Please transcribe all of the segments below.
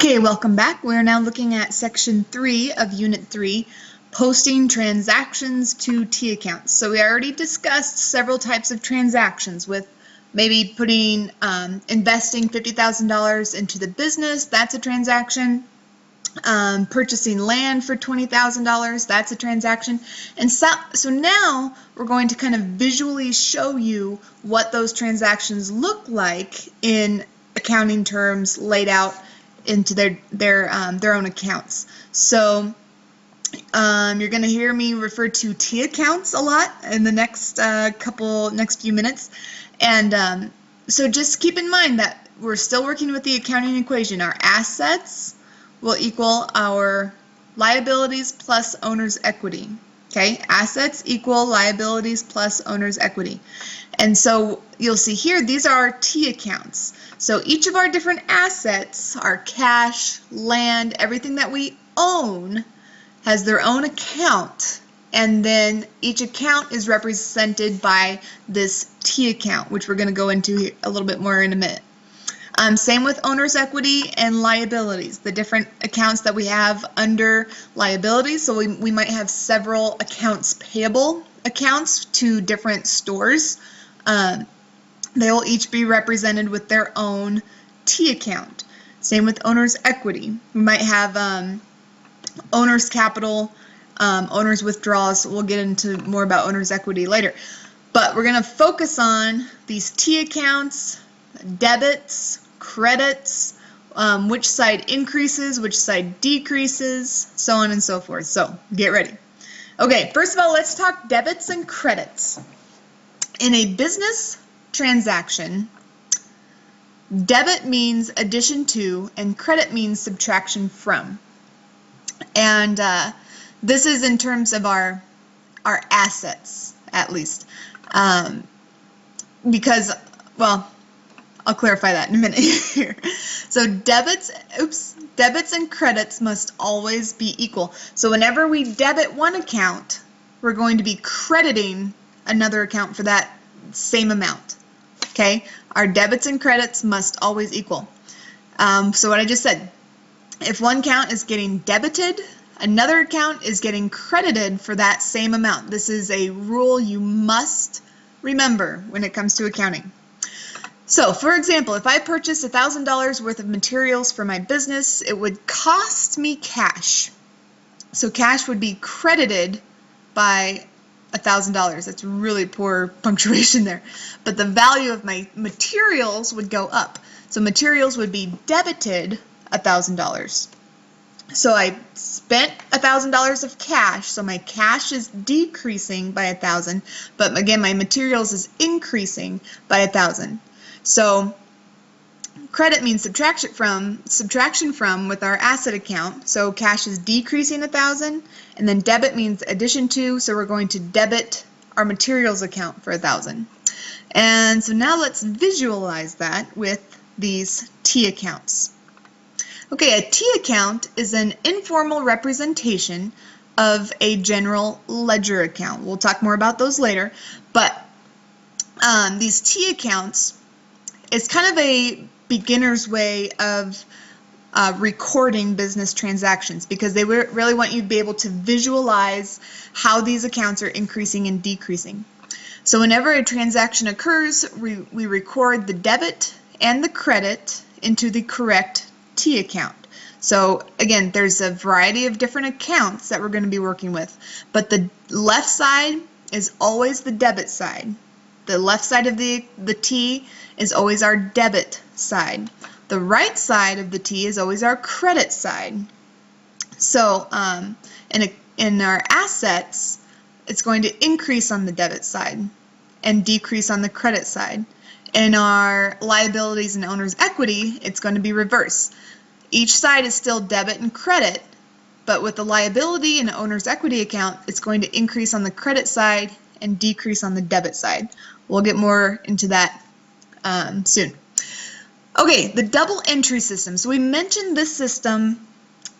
Okay, welcome back. We're now looking at section 3 of unit 3, posting transactions to T accounts. So we already discussed several types of transactions with maybe putting, investing $50,000 into the business, that's a transaction. Purchasing land for $20,000, that's a transaction. And so now we're going to kind of visually show you what those transactions look like in accounting terms laid out into their own accounts. So you're going to hear me refer to T accounts a lot in the next few minutes, and so just keep in mind that we're still working with the accounting equation. Our assets will equal our liabilities plus owner's equity. Okay, assets equal liabilities plus owner's equity. And so you'll see here, these are our T accounts. So each of our different assets, our cash, land, everything that we own has their own account. And then each account is represented by this T account, which we're going to go into a little bit more in a minute. Same with owner's equity and liabilities, the different accounts that we have under liabilities. So we might have several accounts payable accounts to different stores. They will each be represented with their own T account. Same with owner's equity. We might have owner's capital, owner's withdrawals. We'll get into more about owner's equity later. But we're going to focus on these T accounts, debits, credits, which side increases, which side decreases, so on and so forth. So get ready. Okay, first of all, let's talk debits and credits. In a business transaction, debit means addition to and credit means subtraction from. And this is in terms of our assets, at least. Because, well, I'll clarify that in a minute here. So debits and credits must always be equal. So whenever we debit one account, we're going to be crediting another account for that same amount. Okay? Our debits and credits must always equal. So what I just said, if one account is getting debited, another account is getting credited for that same amount. This is a rule you must remember when it comes to accounting. So, for example, if I purchased $1,000 worth of materials for my business, it would cost me cash. So cash would be credited by $1,000. That's really poor punctuation there. But the value of my materials would go up. So materials would be debited $1,000. So I spent $1,000 of cash, so my cash is decreasing by $1,000, but again, my materials is increasing by $1,000. So credit means subtraction from with our asset account. So cash is decreasing $1,000, and then debit means addition to, so we're going to debit our materials account for $1,000. And so now let's visualize that with these T accounts. Okay, a T account is an informal representation of a general ledger account. We'll talk more about those later, but these T accounts, it's kind of a beginner's way of recording business transactions because they really want you to be able to visualize how these accounts are increasing and decreasing. So whenever a transaction occurs, we record the debit and the credit into the correct T account. So again, there's a variety of different accounts that we're going to be working with, but the left side is always the debit side. The left side of the T is always our debit side. The right side of the T is always our credit side. So in our assets, it's going to increase on the debit side and decrease on the credit side. In our liabilities and owner's equity, it's going to be reverse. Each side is still debit and credit, but with the liability and owner's equity account, it's going to increase on the credit side and decrease on the debit side. We'll get more into that soon. Okay, the double entry system. So we mentioned this system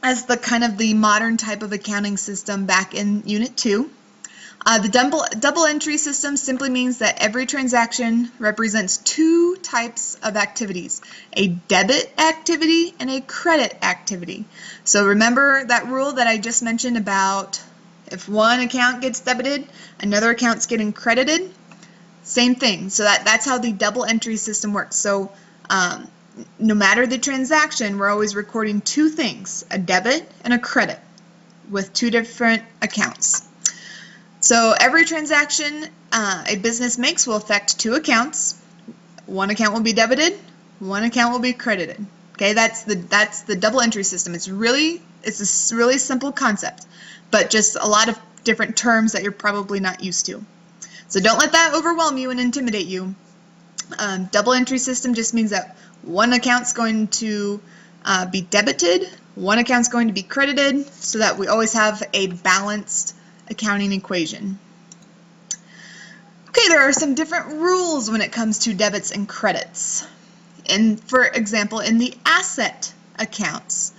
as the kind of the modern type of accounting system back in Unit 2. The double entry system simply means that every transaction represents two types of activities, a debit activity and a credit activity. So remember that rule that I just mentioned about if one account gets debited, another account's getting credited? Same thing. So that's how the double entry system works. So no matter the transaction, we're always recording two things, a debit and a credit, with two different accounts. So every transaction a business makes will affect two accounts. One account will be debited, one account will be credited. Okay, that's the double entry system. It's a really simple concept, but just a lot of different terms that you're probably not used to. So don't let that overwhelm you and intimidate you. Double entry system just means that one account's going to be debited, one account's going to be credited, so that we always have a balanced accounting equation. Okay, there are some different rules when it comes to debits and credits. For example, in the asset accounts.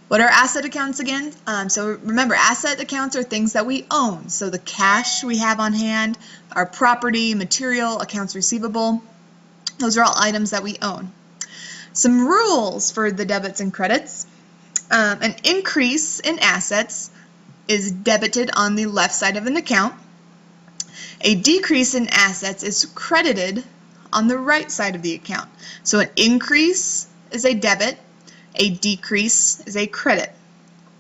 What are asset accounts again? So remember, asset accounts are things that we own. So the cash we have on hand, our property, material, accounts receivable, those are all items that we own. Some rules for the debits and credits. An increase in assets is debited on the left side of an account. A decrease in assets is credited on the right side of the account. So an increase is a debit, a decrease is a credit.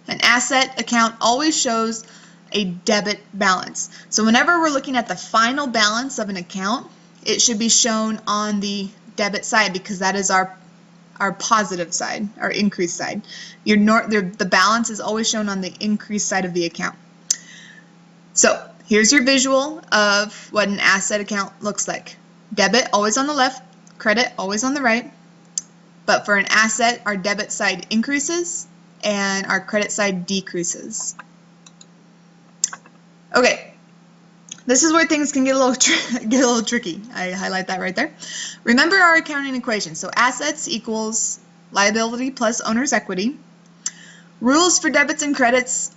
An asset account always shows a debit balance. So whenever we're looking at the final balance of an account, it should be shown on the debit side because that is our positive side, our increased side. The balance is always shown on the increased side of the account. So here's your visual of what an asset account looks like. Debit always on the left, credit always on the right. But for an asset, our debit side increases and our credit side decreases. Okay. This is where things can get a little tricky. I highlight that right there. Remember our accounting equation. So assets equals liability plus owner's equity. Rules for debits and credits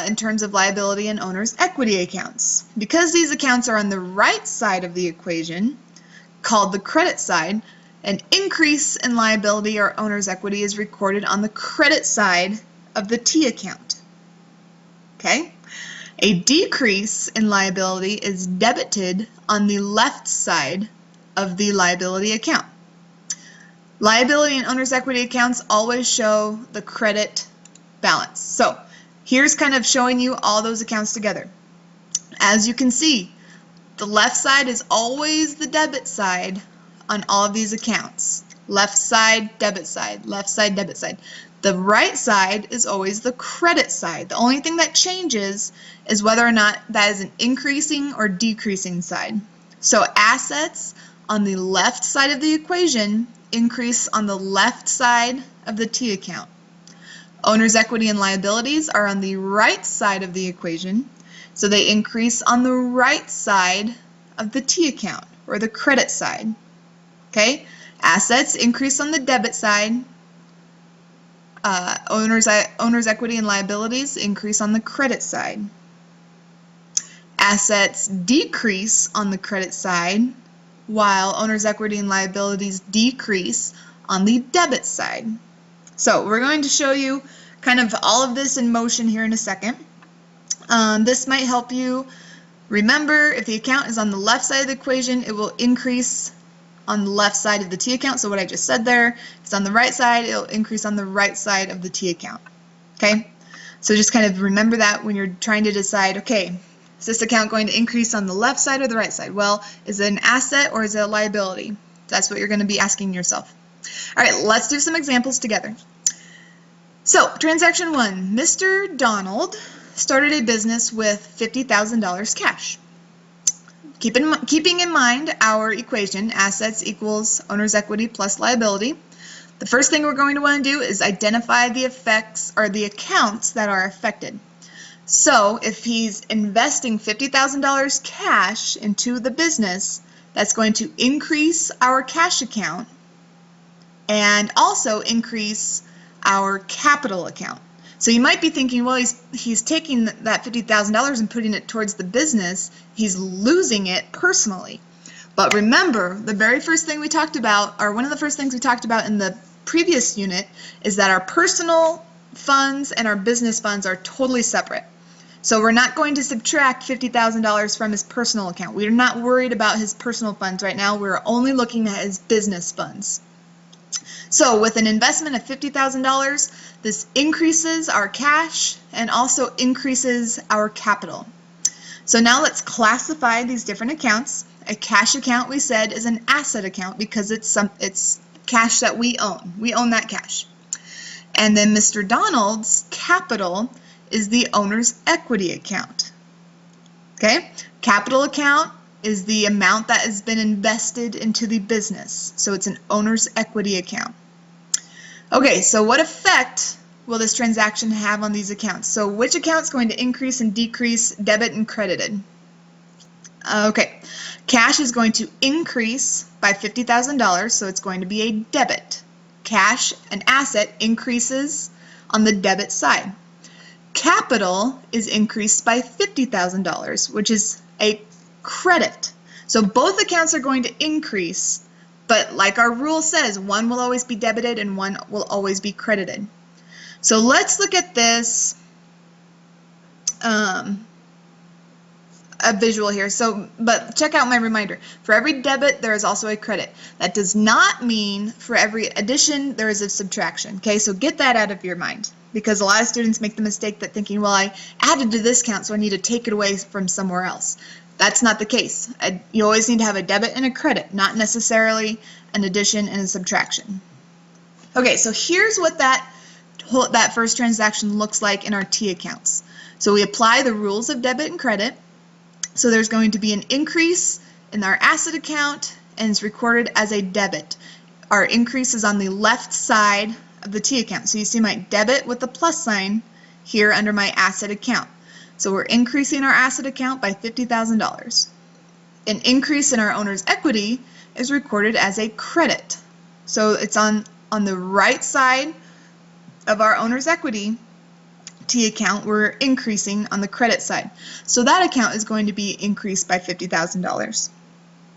in terms of liability and owner's equity accounts. Because these accounts are on the right side of the equation, called the credit side, an increase in liability or owner's equity is recorded on the credit side of the T account. Okay? A decrease in liability is debited on the left side of the liability account. Liability and owner's equity accounts always show the credit balance. So here's kind of showing you all those accounts together. As you can see, the left side is always the debit side on all of these accounts. Left side, debit side, left side, debit side. The right side is always the credit side. The only thing that changes is whether or not that is an increasing or decreasing side. So assets on the left side of the equation increase on the left side of the T account. Owner's equity and liabilities are on the right side of the equation, so they increase on the right side of the T account, or the credit side. Okay? Assets increase on the debit side. Owner's equity and liabilities increase on the credit side. Assets decrease on the credit side, while owner's equity and liabilities decrease on the debit side. So we're going to show you kind of all of this in motion here in a second. This might help you remember if the account is on the left side of the equation, it will increase on the left side of the T account. So what I just said there, if it's on the right side, it'll increase on the right side of the T account. Okay? So just kind of remember that when you're trying to decide, okay, is this account going to increase on the left side or the right side? Well, is it an asset or is it a liability? That's what you're going to be asking yourself. All right, let's do some examples together. So, transaction 1, Mr. Donald started a business with $50,000 cash. Keeping in mind our equation, assets equals owner's equity plus liability, the first thing we're going to want to do is identify the effects or the accounts that are affected. So if he's investing $50,000 cash into the business, that's going to increase our cash account and also increase our capital account. So you might be thinking, well, he's taking that $50,000 and putting it towards the business. He's losing it personally. But remember, the very first thing we talked about, or one of the first things we talked about in the previous unit, is that our personal funds and our business funds are totally separate. So we're not going to subtract $50,000 from his personal account. We're not worried about his personal funds right now. We're only looking at his business funds. So with an investment of $50,000, this increases our cash and also increases our capital. So now let's classify these different accounts. A cash account, we said, is an asset account because it's cash that we own. We own that cash. And then Mr. Donald's capital is the owner's equity account. Okay? Capital account is the amount that has been invested into the business. So it's an owner's equity account. Okay, so what effect will this transaction have on these accounts? So which account is going to increase and decrease debit and credited? Okay, cash is going to increase by $50,000, so it's going to be a debit. Cash, an asset, increases on the debit side. Capital is increased by $50,000, which is a credit. So both accounts are going to increase, but like our rule says, one will always be debited and one will always be credited. So let's look at this, a visual here. But check out my reminder. For every debit, there is also a credit. That does not mean for every addition, there is a subtraction. Okay, so get that out of your mind, because a lot of students make the mistake that thinking, well, I added to this count, so I need to take it away from somewhere else. That's not the case. You always need to have a debit and a credit, not necessarily an addition and a subtraction. Okay, so here's what that first transaction looks like in our T accounts. So we apply the rules of debit and credit. So there's going to be an increase in our asset account, and it's recorded as a debit. Our increase is on the left side of the T account. So you see my debit with the plus sign here under my asset account. So we're increasing our asset account by $50,000. An increase in our owner's equity is recorded as a credit. So it's on the right side of our owner's equity T account, we're increasing on the credit side. So that account is going to be increased by $50,000.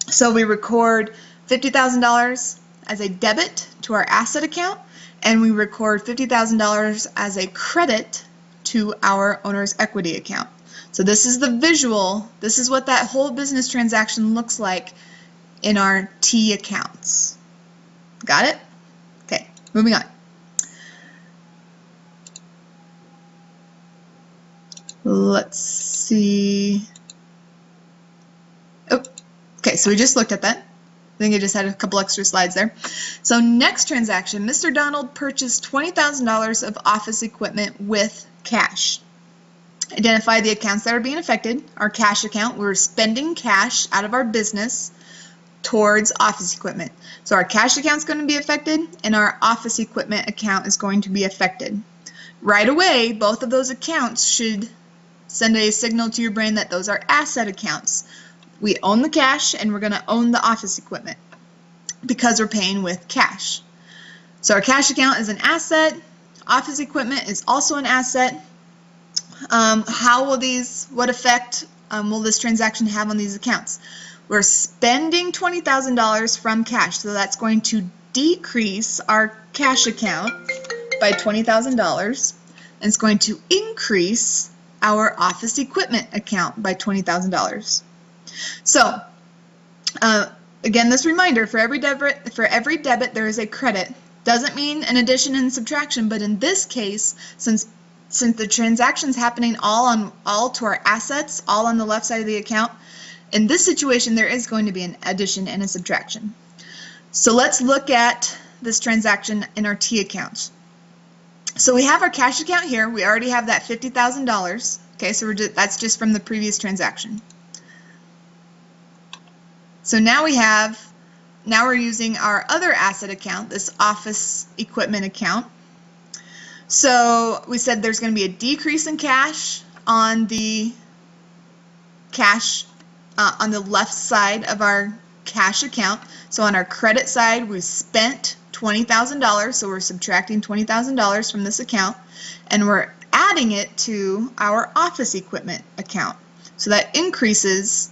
So we record $50,000 as a debit to our asset account, and we record $50,000 as a credit to our owner's equity account. So this is the visual. This is what that whole business transaction looks like in our T accounts. Got it? Okay, moving on. Let's see. Oh, okay, so we just looked at that. I think I just had a couple extra slides there. So next transaction, Mr. Donald purchased $20,000 of office equipment with cash. Identify the accounts that are being affected. Our cash account, we're spending cash out of our business towards office equipment. So our cash account is going to be affected, and our office equipment account is going to be affected. Right away, both of those accounts should send a signal to your brain that those are asset accounts. We own the cash, and we're going to own the office equipment because we're paying with cash. So our cash account is an asset. Office equipment is also an asset. What effect will this transaction have on these accounts? We're spending $20,000 from cash, so that's going to decrease our cash account by $20,000, and it's going to increase our office equipment account by $20,000. So again, this reminder, for every debit there is a credit. Doesn't mean an addition and subtraction, but in this case, since the transaction's happening all to our assets, all on the left side of the account, in this situation there is going to be an addition and a subtraction. So let's look at this transaction in our T accounts. So we have our cash account here. We already have that $50,000. Okay, so that's just from the previous transaction. So now we're using our other asset account, this office equipment account. So we said there's going to be a decrease in cash on the left side of our cash account. So on our credit side, we spent $20,000, so we're subtracting $20,000 from this account, and we're adding it to our office equipment account. So that increases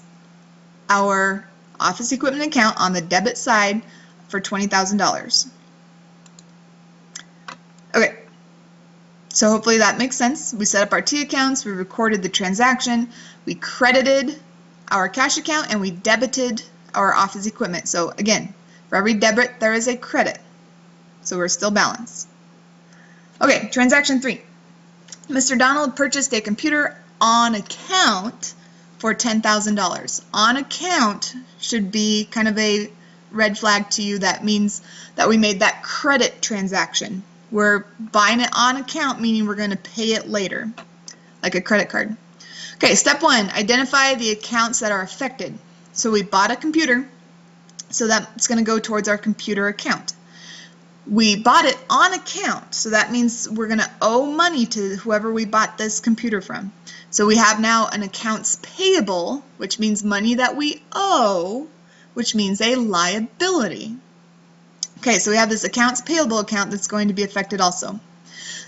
our office equipment account on the debit side for $20,000. Okay, so hopefully that makes sense. We set up our T accounts, we recorded the transaction, we credited our cash account, and we debited our office equipment. So again, for every debit, there is a credit. So we're still balanced. Okay, transaction 3. Mr. Donald purchased a computer on account for $10,000. On account should be kind of a red flag to you. That means that we made that credit transaction. We're buying it on account, meaning we're going to pay it later, like a credit card. Okay, step 1, identify the accounts that are affected. So we bought a computer, so that's going to go towards our computer account. We bought it on account, so that means we're going to owe money to whoever we bought this computer from. So we have now an accounts payable, which means money that we owe, which means a liability. Okay, so we have this accounts payable account that's going to be affected also.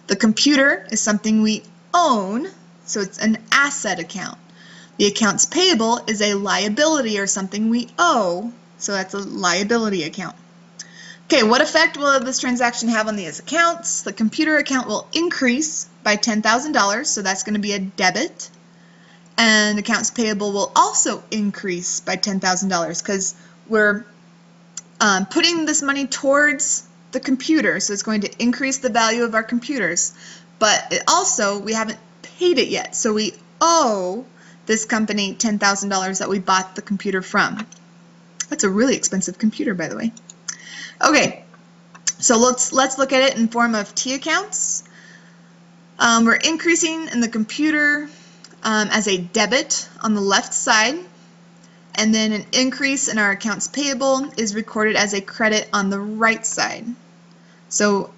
The computer is something we own, so it's an asset account. The accounts payable is a liability or something we owe, so that's a liability account. Okay, what effect will this transaction have on these accounts? The computer account will increase by $10,000, so that's going to be a debit. And accounts payable will also increase by $10,000 because we're putting this money towards the computer, so it's going to increase the value of our computers. But it also, we haven't paid it yet, so we owe this company $10,000 that we bought the computer from. That's a really expensive computer, by the way. Okay, so let's look at it in form of T accounts. We're increasing in the computer as a debit on the left side, and then an increase in our accounts payable is recorded as a credit on the right side. So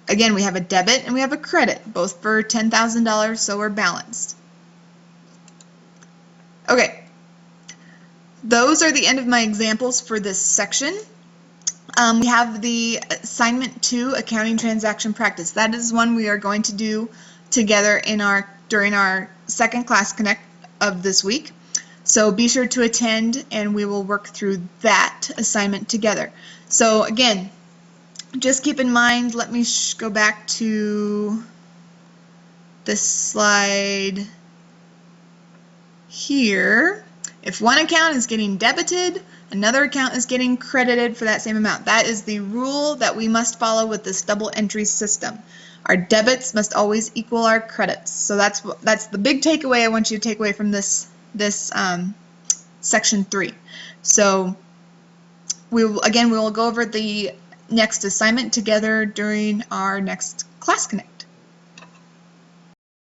again, we have a debit and we have a credit, both for $10,000, so we're balanced. Okay, those are the end of my examples for this section. We have the assignment 2, accounting transaction practice. That is one we are going to do together during our second class connect of this week. So be sure to attend and we will work through that assignment together. So again, just keep in mind, let me go back to this slide here. If one account is getting debited, another account is getting credited for that same amount. That is the rule that we must follow with this double entry system. Our debits must always equal our credits. So that's the big takeaway I want you to take away from this section 3. So we will go over the next assignment together during our next class connect.